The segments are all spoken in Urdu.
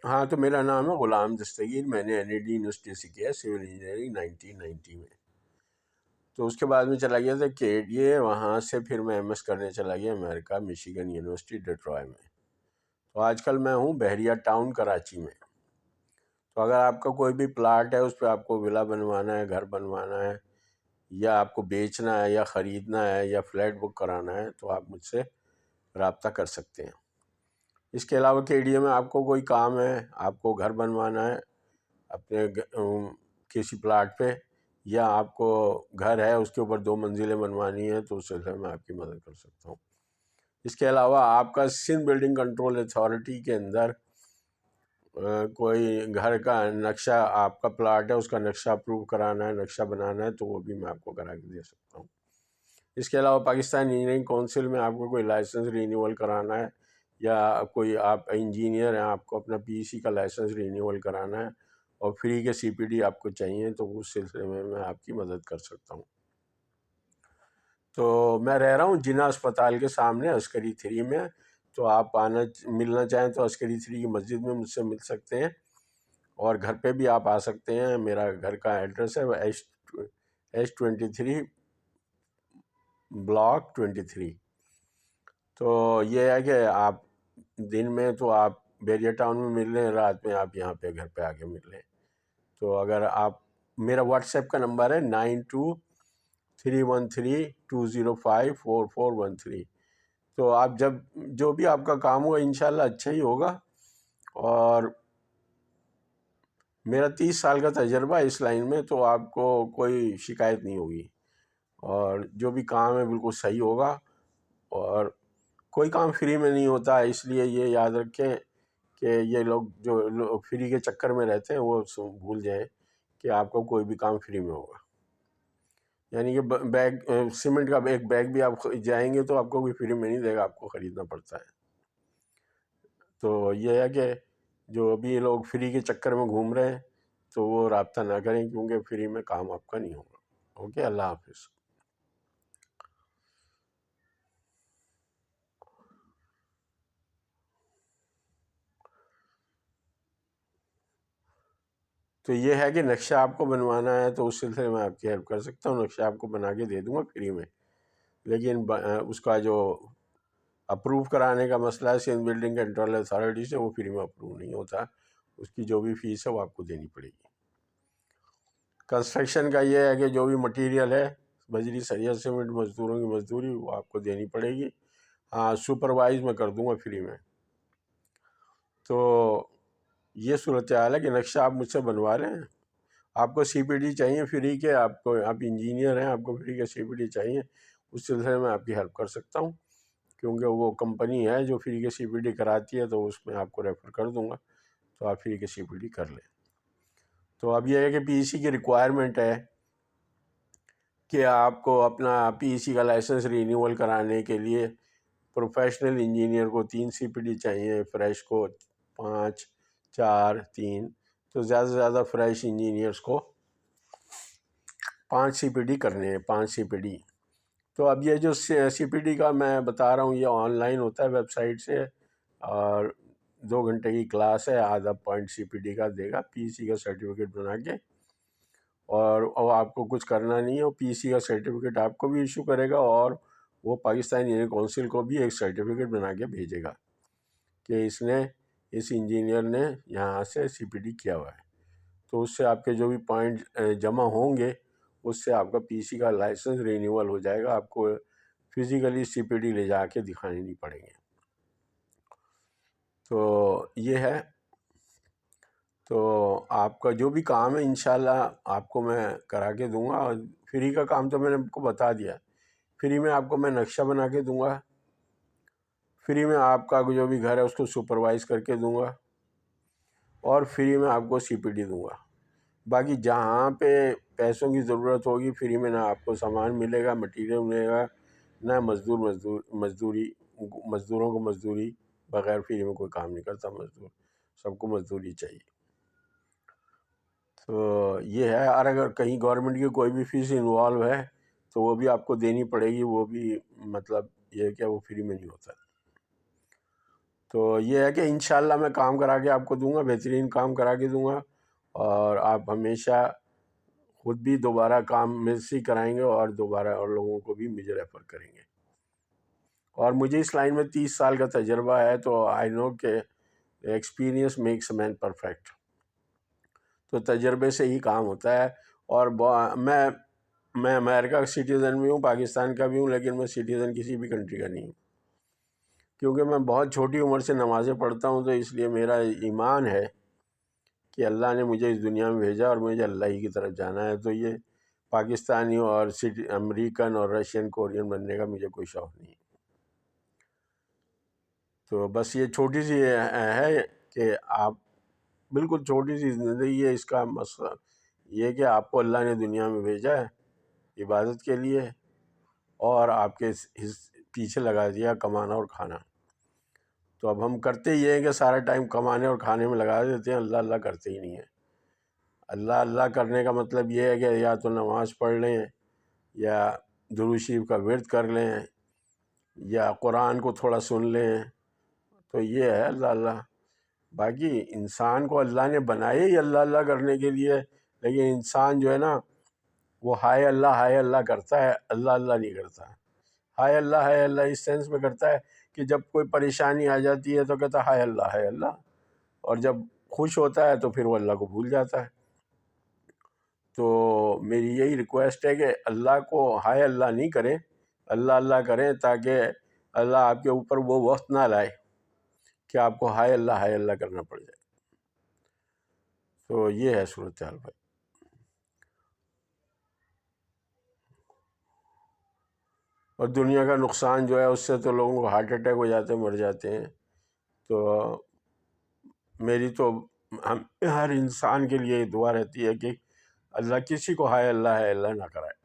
ہاں، تو میرا نام ہے غلام دستگیر، میں نے NAD یونیورسٹی سے کیا سول انجینئرنگ 1990 میں. تو اس کے بعد میں چلا گیا تھا KDA، وہاں سے پھر میں MS کرنے چلا گیا امریکہ، میشیگن یونیورسٹی ڈیٹروائٹ میں. تو آج کل میں ہوں بحریہ ٹاؤن کراچی میں. تو اگر آپ کا کوئی بھی پلاٹ ہے، اس پہ آپ کو ولا بنوانا ہے، گھر بنوانا ہے، یا آپ کو بیچنا ہے یا خریدنا ہے یا فلیٹ بک کرانا ہے، تو آپ مجھ سے رابطہ کر سکتے ہیں. اس کے علاوہ KDA میں آپ کو کوئی کام ہے، آپ کو گھر بنوانا ہے اپنے کسی پلاٹ پہ، یا آپ کو گھر ہے اس کے اوپر 2 منزلیں بنوانی ہیں، تو اس سلسلے میں آپ کی مدد کر سکتا ہوں. اس کے علاوہ آپ کا سندھ بلڈنگ کنٹرول اتھارٹی کے اندر کوئی گھر کا نقشہ، آپ کا پلاٹ ہے اس کا نقشہ اپروو کرانا ہے، نقشہ بنانا ہے، تو وہ بھی میں آپ کو کرا کے دے سکتا ہوں. اس کے علاوہ پاکستان انجینئرنگ کونسل میں آپ کو کوئی لائسنس رینیول کرانا ہے، یا کوئی آپ انجینئر ہیں، آپ کو اپنا PEC کا لائسنس رینیول کرانا ہے اور فری کے CPD آپ کو چاہیے، تو اس سلسلے میں آپ کی مدد کر سکتا ہوں. تو میں رہ رہا ہوں جناح اسپتال کے سامنے عسکری 3 میں. تو آپ ملنا چاہیں تو عسکری 3 کی مسجد میں مجھ سے مل سکتے ہیں، اور گھر پہ بھی آپ آ سکتے ہیں. میرا گھر کا ایڈریس ہے H23 بلاک 23. تو یہ ہے کہ آپ دن میں تو آپ بحریہ ٹاؤن میں مل لیں، رات میں آپ یہاں پہ گھر پہ آ کے مل لیں. تو اگر آپ، میرا واٹس ایپ کا نمبر ہے 923132054413. تو آپ جو بھی آپ کا کام ہوگا انشاءاللہ اچھا ہی ہوگا. اور میرا 30 سال کا تجربہ اس لائن میں، تو آپ کو کوئی شکایت نہیں ہوگی، اور جو بھی کام ہے بالکل صحیح ہوگا. اور کوئی کام فری میں نہیں ہوتا، اس لیے یہ یاد رکھیں کہ یہ لوگ جو فری کے چکر میں رہتے ہیں وہ بھول جائیں کہ آپ کو کوئی بھی کام فری میں ہوگا. یعنی کہ بیگ سیمنٹ کا ایک بیگ بھی آپ جائیں گے تو آپ کو کوئی فری میں نہیں دے گا، آپ کو خریدنا پڑتا ہے. تو یہ ہے کہ جو ابھی لوگ فری کے چکر میں گھوم رہے ہیں تو وہ رابطہ نہ کریں، کیونکہ فری میں کام آپ کا نہیں ہوگا. اوکے، اللہ حافظ. تو یہ ہے کہ نقشہ آپ کو بنوانا ہے تو اس سلسلے میں آپ کی ہیلپ کر سکتا ہوں، نقشہ آپ کو بنا کے دے دوں گا فری میں. لیکن اس کا جو اپروو کرانے کا مسئلہ ہے سندھ بلڈنگ کنٹرول اتھارٹی سے، وہ فری میں اپروو نہیں ہوتا. اس کی جو بھی فیس ہے وہ آپ کو دینی پڑے گی. کنسٹرکشن کا یہ ہے کہ جو بھی مٹیریل ہے، بجری سریہ سیمنٹ، مزدوروں کی مزدوری، وہ آپ کو دینی پڑے گی. ہاں، سپروائز میں کر دوں گا فری میں. تو یہ صورتحال ہے کہ نقشہ آپ مجھ سے بنوا رہے ہیں، آپ کو CPD چاہیے فری کے، آپ انجینئر ہیں، آپ کو فری کے CPD چاہیے، اس سلسلے میں آپ کی ہیلپ کر سکتا ہوں. کیونکہ وہ کمپنی ہے جو فری کے CPD کراتی ہے، تو اس میں آپ کو ریفر کر دوں گا، تو آپ فری کے CPD کر لیں. تو اب یہ ہے کہ PEC کی ریکوائرمنٹ ہے کہ آپ کو اپنا PEC کا لائسنس رینیول کرانے کے لیے پروفیشنل انجینئر کو 3 CPD چاہیے، فریش کو 5 4 3. تو زیادہ سے زیادہ فریش انجینئرس کو 5 CPD کرنے ہیں، 5 CPD. تو اب یہ جو CPD کا میں بتا رہا ہوں یہ آن لائن ہوتا ہے ویب سائٹ سے، اور 2 گھنٹے کی کلاس ہے، آدھا پوائنٹ CPD کا دے گا PEC کا سرٹیفکیٹ بنا کے. اور آپ کو کچھ کرنا نہیں ہے، وہ PEC کا سرٹیفکیٹ آپ کو بھی ایشو کرے گا، اور وہ پاکستان انجینئرنگ کونسل کو بھی ایک سرٹیفکیٹ بنا کے بھیجے گا کہ اس انجینئر نے یہاں سے CPD کیا ہوا ہے. تو اس سے آپ کے جو بھی پوائنٹ جمع ہوں گے، اس سے آپ کا PEC کا لائسنس رینیول ہو جائے گا. آپ کو فزیکلی CPD لے جا کے دکھانے نہیں پڑیں گے. تو یہ ہے. تو آپ کا جو بھی کام ہے انشاءاللہ آپ کو میں کرا کے دوں گا. اور فری کا کام تو میں نے آپ کو بتا دیا، فری میں آپ کو میں نقشہ بنا کے دوں گا، فری میں آپ کا جو بھی گھر ہے اس کو سپروائز کر کے دوں گا، اور فری میں آپ کو CPD دوں گا. باقی جہاں پہ پیسوں کی ضرورت ہوگی، فری میں نہ آپ کو سامان ملے گا، مٹیریل ملے گا، نہ مزدوروں کو مزدوری بغیر فری میں کوئی کام نہیں کرتا. مزدور سب کو مزدوری چاہیے. تو یہ ہے. اور اگر کہیں گورنمنٹ کی کوئی بھی فیس انوالو ہے تو وہ بھی آپ کو دینی پڑے گی، وہ بھی مطلب یہ ہے کہ وہ فری میں نہیں ہوتا. تو یہ ہے کہ انشاءاللہ میں کام کرا کے آپ کو دوں گا، بہترین کام کرا کے دوں گا، اور آپ ہمیشہ خود بھی دوبارہ کام مجھ سے کرائیں گے اور دوبارہ اور لوگوں کو بھی مجھے ریفر کریں گے. اور مجھے اس لائن میں 30 سال کا تجربہ ہے، تو آئی نو کہ ایکسپیرئنس میکس مین پرفیکٹ. تو تجربے سے ہی کام ہوتا ہے. اور میں امریکہ کا سٹیزن بھی ہوں، پاکستان کا بھی ہوں، لیکن میں سٹیزن کسی بھی کنٹری کا نہیں ہوں، کیونکہ میں بہت چھوٹی عمر سے نمازیں پڑھتا ہوں. تو اس لیے میرا ایمان ہے کہ اللہ نے مجھے اس دنیا میں بھیجا اور مجھے اللہ ہی کی طرف جانا ہے. تو یہ پاکستانی اور امریکن اور رشین کورین بننے کا مجھے کوئی شوق نہیں. تو بس یہ چھوٹی سی ہے کہ آپ بالکل چھوٹی سی زندگی ہے، اس کا مسئلہ یہ کہ آپ کو اللہ نے دنیا میں بھیجا ہے عبادت کے لیے، اور آپ کے پیچھے لگا دیا کمانا اور کھانا. تو اب ہم کرتے یہ ہیں کہ سارا ٹائم کمانے اور کھانے میں لگا دیتے ہیں، اللہ اللہ کرتے ہی نہیں ہیں. اللہ اللہ کرنے کا مطلب یہ ہے کہ یا تو نماز پڑھ لیں، یا درود شریف کا ورد کر لیں، یا قرآن کو تھوڑا سن لیں. تو یہ ہے اللہ اللہ. باقی انسان کو اللہ نے بنائے ہی اللہ اللہ کرنے کے لیے، لیکن انسان جو ہے نا وہ ہائے اللہ کرتا ہے، اللہ اللہ نہیں کرتا. ہائے اللہ اس سینس میں کرتا ہے کہ جب کوئی پریشانی آ جاتی ہے تو کہتا ہے ہائے اللہ، اور جب خوش ہوتا ہے تو پھر وہ اللہ کو بھول جاتا ہے. تو میری یہی ریکویسٹ ہے کہ اللہ کو ہائے اللہ نہیں کریں، اللہ اللہ کریں، تاکہ اللہ آپ کے اوپر وہ وقت نہ لائے کہ آپ کو ہائے اللہ کرنا پڑ جائے. تو یہ ہے صورتحال بھائی. اور دنیا کا نقصان جو ہے اس سے تو لوگوں کو ہارٹ اٹیک ہو جاتے ہیں، مر جاتے ہیں. تو میری تو ہر انسان کے لیے دعا رہتی ہے کہ اللہ کسی کو ہائے اللہ نہ کرائے.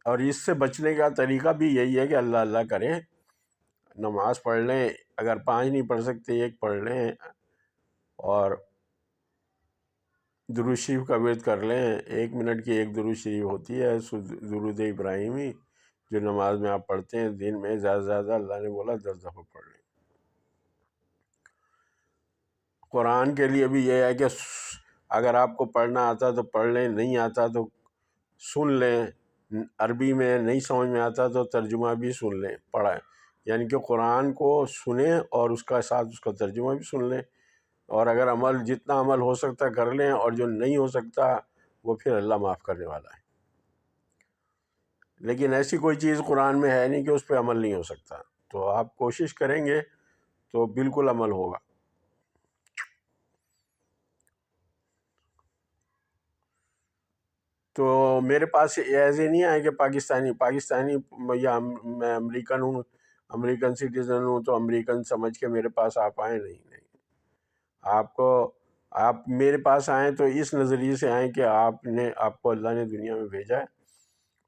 اور اس سے بچنے کا طریقہ بھی یہی ہے کہ اللہ اللہ کریں، نماز پڑھ لیں، اگر 5 نہیں پڑھ سکتے 1 پڑھ لیں، اور درود شریف کا ورد کر لیں. 1 منٹ کی ایک درود شریف ہوتی ہے، درود ابراہیمی، جو نماز میں آپ پڑھتے ہیں دن میں زیادہ سے زیادہ، اللہ نے بولا 10 دفعہ پڑھ لیں. قرآن کے لیے بھی یہ ہے کہ اگر آپ کو پڑھنا آتا تو پڑھ لیں، نہیں آتا تو سن لیں. عربی میں نہیں سمجھ میں آتا تو ترجمہ بھی سن لیں، پڑھیں. یعنی کہ قرآن کو سنیں اور اس کا ساتھ اس کا ترجمہ بھی سن لیں. اور اگر جتنا عمل ہو سکتا کر لیں، اور جو نہیں ہو سکتا وہ پھر اللہ معاف کرنے والا ہے. لیکن ایسی کوئی چیز قرآن میں ہے نہیں کہ اس پہ عمل نہیں ہو سکتا. تو آپ کوشش کریں گے تو بالکل عمل ہوگا. تو میرے پاس ایسے نہیں آئے کہ پاکستانی یا میں امریکن ہوں، امریکن سٹیزن ہوں تو امریکن سمجھ کے میرے پاس آپ آئیں. نہیں، آپ میرے پاس آئیں تو اس نظریے سے آئیں کہ آپ کو اللہ نے دنیا میں بھیجا ہے،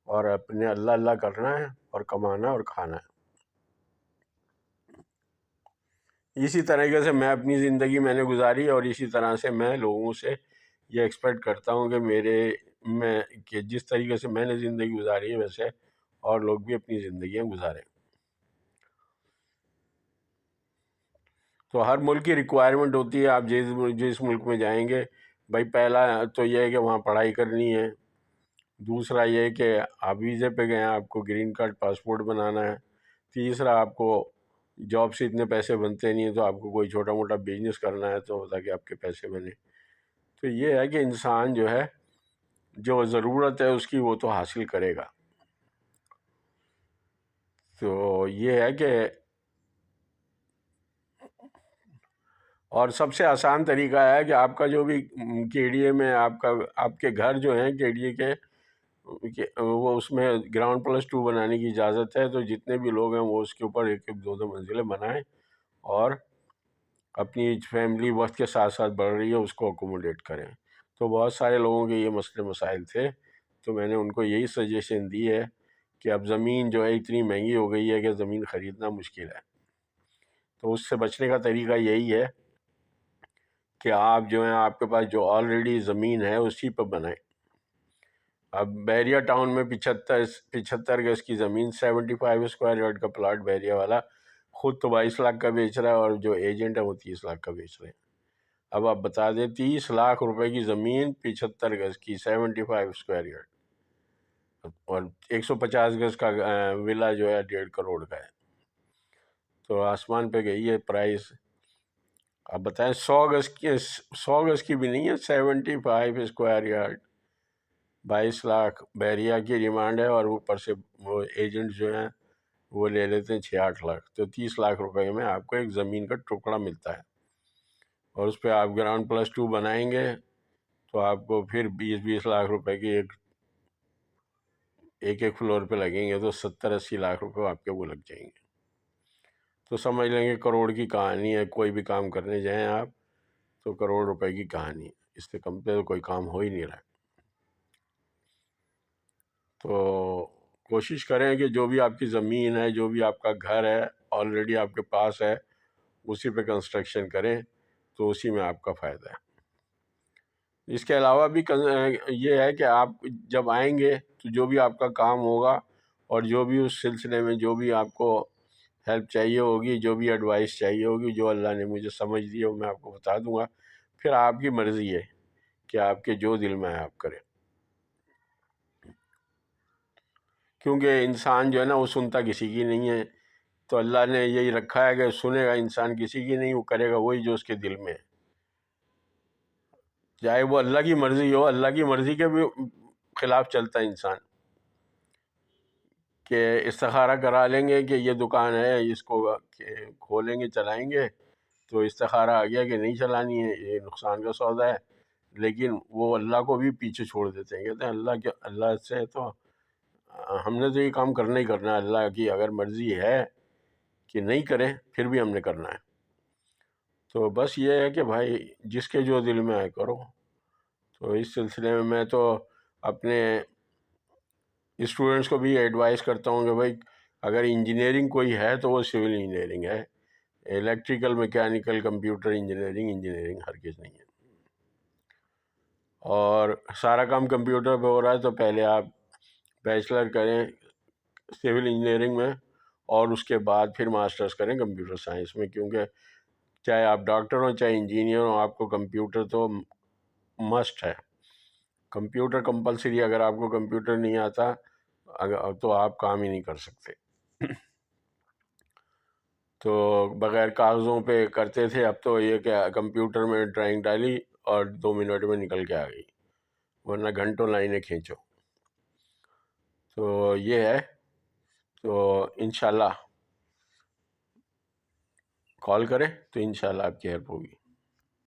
اور اپنے اللہ اللہ کرنا ہے اور کمانا اور کھانا ہے. اسی طریقے سے میں اپنی زندگی میں نے گزاری، اور اسی طرح سے میں لوگوں سے یہ ایکسپیکٹ کرتا ہوں کہ جس طریقے سے میں نے زندگی گزاری ہے ویسے اور لوگ بھی اپنی زندگیاں گزاریں. تو ہر ملک کی ریکوائرمنٹ ہوتی ہے. آپ جس ملک میں جائیں گے بھائی، پہلا تو یہ ہے کہ وہاں پڑھائی کرنی ہے. دوسرا یہ کہ آپ ویزے پہ گئے ہیں، آپ کو گرین کارڈ پاسپورٹ بنانا ہے. تیسرا آپ کو جاب سے اتنے پیسے بنتے نہیں ہیں تو آپ کو کوئی چھوٹا موٹا بزنس کرنا ہے تو تاکہ آپ کے پیسے بنے. تو یہ ہے کہ انسان جو ہے جو ضرورت ہے اس کی وہ تو حاصل کرے گا. تو یہ ہے کہ اور سب سے آسان طریقہ ہے کہ آپ کا جو بھی کے ڈی اے میں آپ کے گھر جو ہیں کے ڈی اے کے وہ اس میں گراؤنڈ +2 بنانے کی اجازت ہے. تو جتنے بھی لوگ ہیں وہ اس کے اوپر 1-1 2-2 منزلیں بنائیں، اور اپنی فیملی وقت کے ساتھ ساتھ بڑھ رہی ہے اس کو اکوموڈیٹ کریں. تو بہت سارے لوگوں کے یہ مسئلے مسائل تھے، تو میں نے ان کو یہی سجیشن دی ہے کہ اب زمین جو ہے اتنی مہنگی ہو گئی ہے کہ زمین خریدنا مشکل ہے. تو اس سے بچنے کا طریقہ یہی ہے کہ آپ جو ہیں آپ کے پاس جو آلریڈی زمین ہے اسی پہ بنائیں. اب بحریہ ٹاؤن میں 75 گز کی زمین 75 اسکوائر یارڈ کا پلاٹ بحریہ والا خود تو 22 لاکھ کا بیچ رہا ہے اور جو ایجنٹ ہے وہ 30 لاکھ کا بیچ رہے ہیں. اب آپ بتا دیں 30 لاکھ روپے کی زمین 75 گز کی 75 اسکوائر یارڈ اور 150 گز کا ولا جو ہے 1.5 کروڑ کا ہے. تو آسمان پہ گئی ہے پرائز. آپ بتائیں 100 گز کی بھی نہیں ہے، 75 اسکوائر یارڈ 22 لاکھ بحریہ کی ڈیمانڈ ہے، اور اوپر سے وہ ایجنٹ جو ہیں وہ لے لیتے ہیں 6-8 لاکھ. تو 30 لاکھ روپے میں آپ کو ایک زمین کا ٹکڑا ملتا ہے، اور اس پہ آپ گراؤنڈ +2 بنائیں گے تو آپ کو پھر 20 لاکھ روپے کی ایک فلور پہ لگیں گے، تو 70-80 لاکھ روپے آپ کے وہ لگ جائیں گے. تو سمجھ لیں گے کروڑ کی کہانی ہے. کوئی بھی کام کرنے جائیں آپ تو کروڑ روپے کی کہانی ہے، اس سے کم پہ تو کوئی کام ہو ہی نہیں رہا. تو کوشش کریں کہ جو بھی آپ کی زمین ہے، جو بھی آپ کا گھر ہے آلریڈی آپ کے پاس ہے، اسی پہ کنسٹرکشن کریں تو اسی میں آپ کا فائدہ ہے. اس کے علاوہ بھی یہ ہے کہ آپ جب آئیں گے تو جو بھی آپ کا کام ہوگا اور جو بھی اس سلسلے میں جو بھی آپ کو ہیلپ چاہیے ہوگی، جو بھی ایڈوائس چاہیے ہوگی، جو اللہ نے مجھے سمجھ دی ہے وہ میں آپ کو بتا دوں گا. پھر آپ کی مرضی ہے کہ آپ کے جو دل میں ہے آپ کریں، کیونکہ انسان جو ہے نا وہ سنتا کسی کی نہیں ہے. تو اللہ نے یہی رکھا ہے کہ سنے گا انسان کسی کی نہیں، وہ کرے گا وہی جو اس کے دل میں ہے. چاہے وہ اللہ کی مرضی ہو، اللہ کی مرضی کے بھی خلاف چلتا ہے انسان، کہ استخارہ کرا لیں گے کہ یہ دکان ہے اس کو کھولیں گے چلائیں گے، تو استخارہ آ گیا کہ نہیں چلانی ہے، یہ نقصان کا سودا ہے. لیکن وہ اللہ کو بھی پیچھے چھوڑ دیتے ہیں، کہتے ہیں اللہ سے تو ہم نے تو یہ کام کرنا ہی کرنا ہے، اللہ کی اگر مرضی ہے کہ نہیں کریں پھر بھی ہم نے کرنا ہے. تو بس یہ ہے کہ بھائی جس کے جو دل میں آئے کرو. تو اس سلسلے میں تو اپنے اسٹوڈنٹس کو بھی ایڈوائز کرتا ہوں کہ بھائی اگر انجینئرنگ کوئی ہے تو وہ سول انجینئرنگ ہے، الیکٹریکل میکینیکل کمپیوٹر انجینئرنگ ہرگز نہیں ہے. اور سارا کام کمپیوٹر پہ ہو رہا ہے تو پہلے آپ بیچلر کریں سول انجینئرنگ میں، اور اس کے بعد پھر ماسٹرز کریں کمپیوٹر سائنس میں، کیونکہ چاہے آپ ڈاکٹر ہوں چاہے انجینئر ہوں آپ کو کمپیوٹر تو مسٹ ہے. کمپیوٹر کمپلسری، اگر آپ کو کمپیوٹر نہیں آتا تو آپ کام ہی نہیں کر سکتے. تو بغیر کاغذوں پہ کرتے تھے، اب تو یہ کہ کمپیوٹر میں ڈرائنگ ڈالی اور 2 منٹ میں نکل کے آ گئی، ورنہ گھنٹوں لائنیں کھینچو. تو یہ ہے. تو انشاءاللہ کال کریں تو انشاءاللہ آپ کی ہیلپ ہوگی.